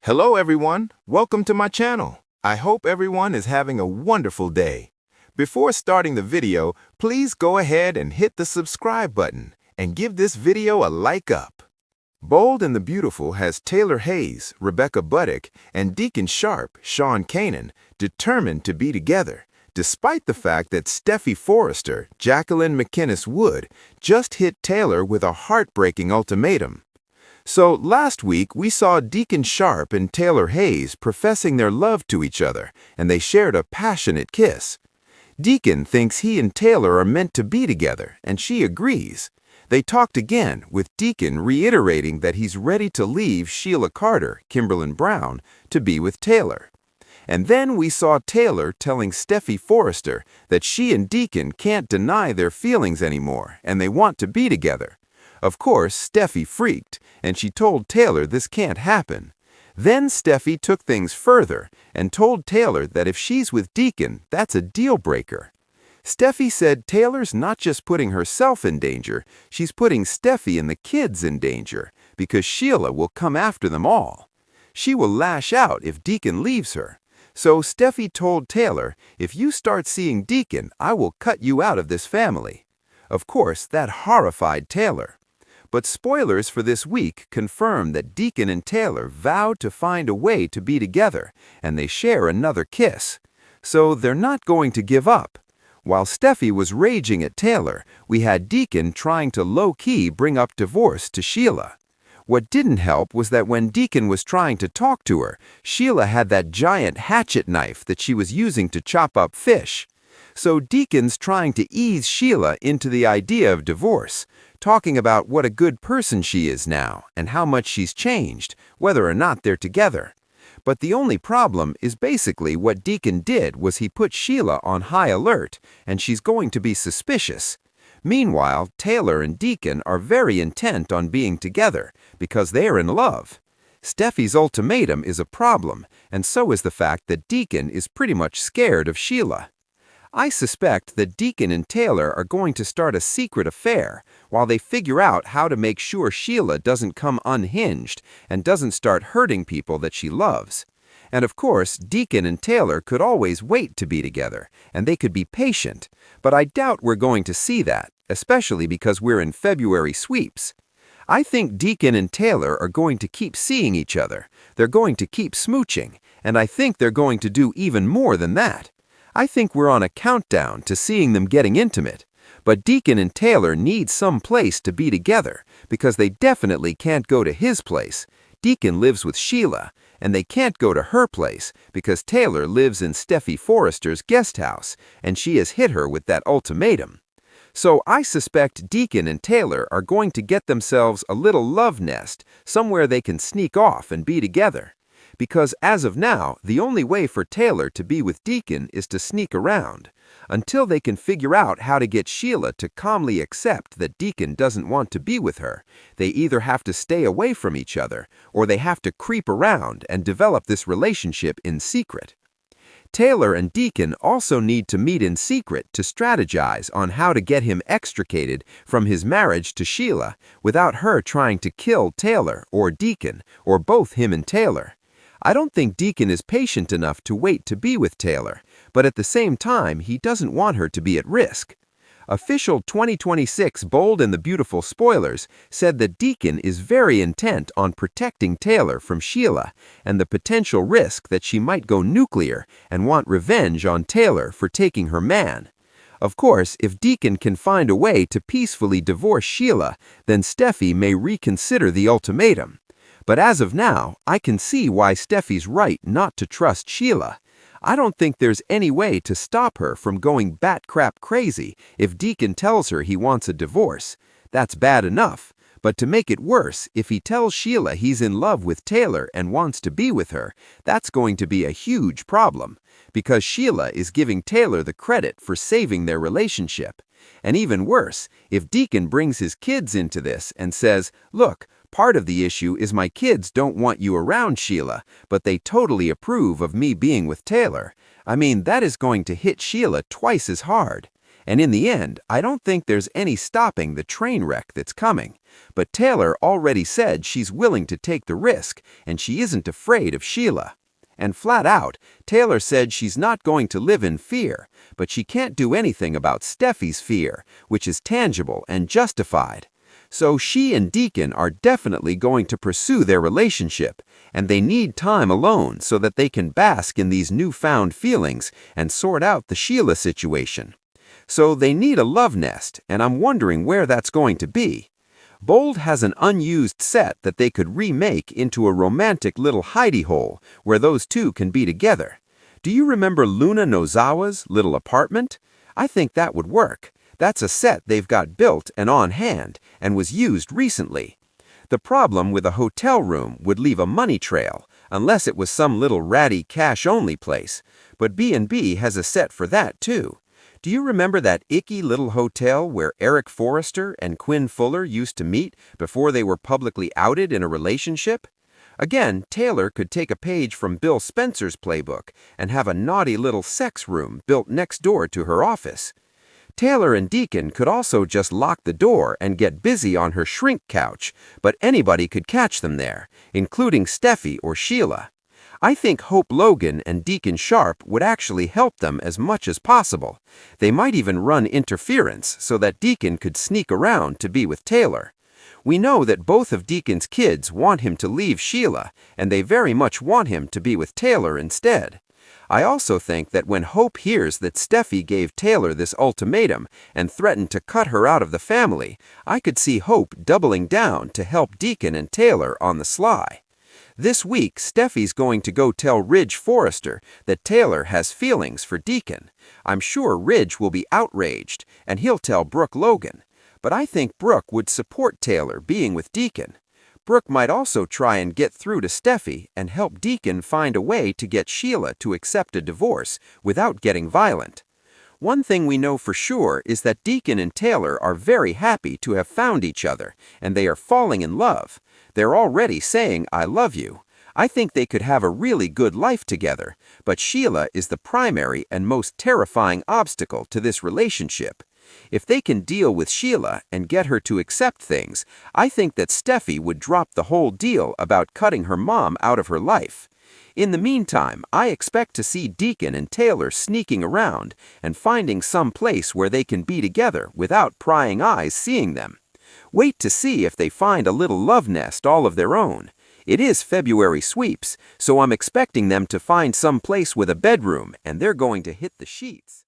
Hello everyone, welcome to my channel. I hope everyone is having a wonderful day. Before starting the video, please go ahead and hit the subscribe button and give this video a like up. Bold and the Beautiful has Taylor Hayes, Rebecca Buddick, and Deacon Sharp, Sean Kanan, determined to be together, despite the fact that Steffy Forrester, Jacqueline McInnes Wood, just hit Taylor with a heartbreaking ultimatum. So last week, we saw Deacon Sharp and Taylor Hayes professing their love to each other, and they shared a passionate kiss. Deacon thinks he and Taylor are meant to be together, and she agrees. They talked again, with Deacon reiterating that he's ready to leave Sheila Carter, Kimberlin Brown, to be with Taylor. And then we saw Taylor telling Steffy Forrester that she and Deacon can't deny their feelings anymore, and they want to be together. Of course, Steffy freaked, and she told Taylor this can't happen. Then Steffy took things further and told Taylor that if she's with Deacon, that's a deal breaker. Steffy said Taylor's not just putting herself in danger, she's putting Steffy and the kids in danger, because Sheila will come after them all. She will lash out if Deacon leaves her. So Steffy told Taylor, if you start seeing Deacon, I will cut you out of this family. Of course, that horrified Taylor. But spoilers for this week confirm that Deacon and Taylor vowed to find a way to be together, and they share another kiss. So they're not going to give up. While Steffy was raging at Taylor, we had Deacon trying to low-key bring up divorce to Sheila. What didn't help was that when Deacon was trying to talk to her, Sheila had that giant hatchet knife that she was using to chop up fish. So Deacon's trying to ease Sheila into the idea of divorce, talking about what a good person she is now and how much she's changed, whether or not they're together. But the only problem is basically what Deacon did was he put Sheila on high alert, and she's going to be suspicious. Meanwhile, Taylor and Deacon are very intent on being together because they are in love. Steffy's ultimatum is a problem, and so is the fact that Deacon is pretty much scared of Sheila. I suspect that Deacon and Taylor are going to start a secret affair while they figure out how to make sure Sheila doesn't come unhinged and doesn't start hurting people that she loves. And of course, Deacon and Taylor could always wait to be together, and they could be patient, but I doubt we're going to see that, especially because we're in February sweeps. I think Deacon and Taylor are going to keep seeing each other, they're going to keep smooching, and I think they're going to do even more than that. I think we're on a countdown to seeing them getting intimate. But Deacon and Taylor need some place to be together because they definitely can't go to his place. Deacon lives with Sheila, and they can't go to her place because Taylor lives in Steffy Forrester's guest house, and she has hit her with that ultimatum. So I suspect Deacon and Taylor are going to get themselves a little love nest, somewhere they can sneak off and be together. Because as of now, the only way for Taylor to be with Deacon is to sneak around. Until they can figure out how to get Sheila to calmly accept that Deacon doesn't want to be with her, they either have to stay away from each other, or they have to creep around and develop this relationship in secret. Taylor and Deacon also need to meet in secret to strategize on how to get him extricated from his marriage to Sheila without her trying to kill Taylor or Deacon, or both him and Taylor. I don't think Deacon is patient enough to wait to be with Taylor, but at the same time, he doesn't want her to be at risk. Official 2026 Bold and the Beautiful spoilers said that Deacon is very intent on protecting Taylor from Sheila and the potential risk that she might go nuclear and want revenge on Taylor for taking her man. Of course, if Deacon can find a way to peacefully divorce Sheila, then Steffy may reconsider the ultimatum. But as of now, I can see why Steffy's right not to trust Sheila. I don't think there's any way to stop her from going bat-crap crazy if Deacon tells her he wants a divorce. That's bad enough. But to make it worse, if he tells Sheila he's in love with Taylor and wants to be with her, that's going to be a huge problem, because Sheila is giving Taylor the credit for saving their relationship. And even worse, if Deacon brings his kids into this and says, "Look, part of the issue is my kids don't want you around Sheila, but they totally approve of me being with Taylor," I mean, that is going to hit Sheila twice as hard. And in the end, I don't think there's any stopping the train wreck that's coming. But Taylor already said she's willing to take the risk, and she isn't afraid of Sheila. And flat out, Taylor said she's not going to live in fear, but she can't do anything about Steffi's fear, which is tangible and justified. So she and Deacon are definitely going to pursue their relationship, and they need time alone so that they can bask in these newfound feelings and sort out the Sheila situation. So they need a love nest, and I'm wondering where that's going to be. Bold has an unused set that they could remake into a romantic little hidey hole where those two can be together. Do you remember Luna Nozawa's little apartment? I think that would work. That's a set they've got built and on hand and was used recently. The problem with a hotel room would leave a money trail, unless it was some little ratty cash-only place. But B&B has a set for that too. Do you remember that icky little hotel where Eric Forrester and Quinn Fuller used to meet before they were publicly outed in a relationship? Again, Taylor could take a page from Bill Spencer's playbook and have a naughty little sex room built next door to her office. Taylor and Deacon could also just lock the door and get busy on her shrink couch, but anybody could catch them there, including Steffi or Sheila. I think Hope Logan and Deacon Sharp would actually help them as much as possible. They might even run interference so that Deacon could sneak around to be with Taylor. We know that both of Deacon's kids want him to leave Sheila, and they very much want him to be with Taylor instead. I also think that when Hope hears that Steffi gave Taylor this ultimatum and threatened to cut her out of the family, I could see Hope doubling down to help Deacon and Taylor on the sly. This week, Steffi's going to go tell Ridge Forrester that Taylor has feelings for Deacon. I'm sure Ridge will be outraged, and he'll tell Brooke Logan. But I think Brooke would support Taylor being with Deacon. Brooke might also try and get through to Steffi and help Deacon find a way to get Sheila to accept a divorce without getting violent. One thing we know for sure is that Deacon and Taylor are very happy to have found each other, and they are falling in love. They're already saying, "I love you." I think they could have a really good life together, but Sheila is the primary and most terrifying obstacle to this relationship. If they can deal with Sheila and get her to accept things, I think that Steffi would drop the whole deal about cutting her mom out of her life. In the meantime, I expect to see Deacon and Taylor sneaking around and finding some place where they can be together without prying eyes seeing them. Wait to see if they find a little love nest all of their own. It is February sweeps, so I'm expecting them to find some place with a bedroom, and they're going to hit the sheets.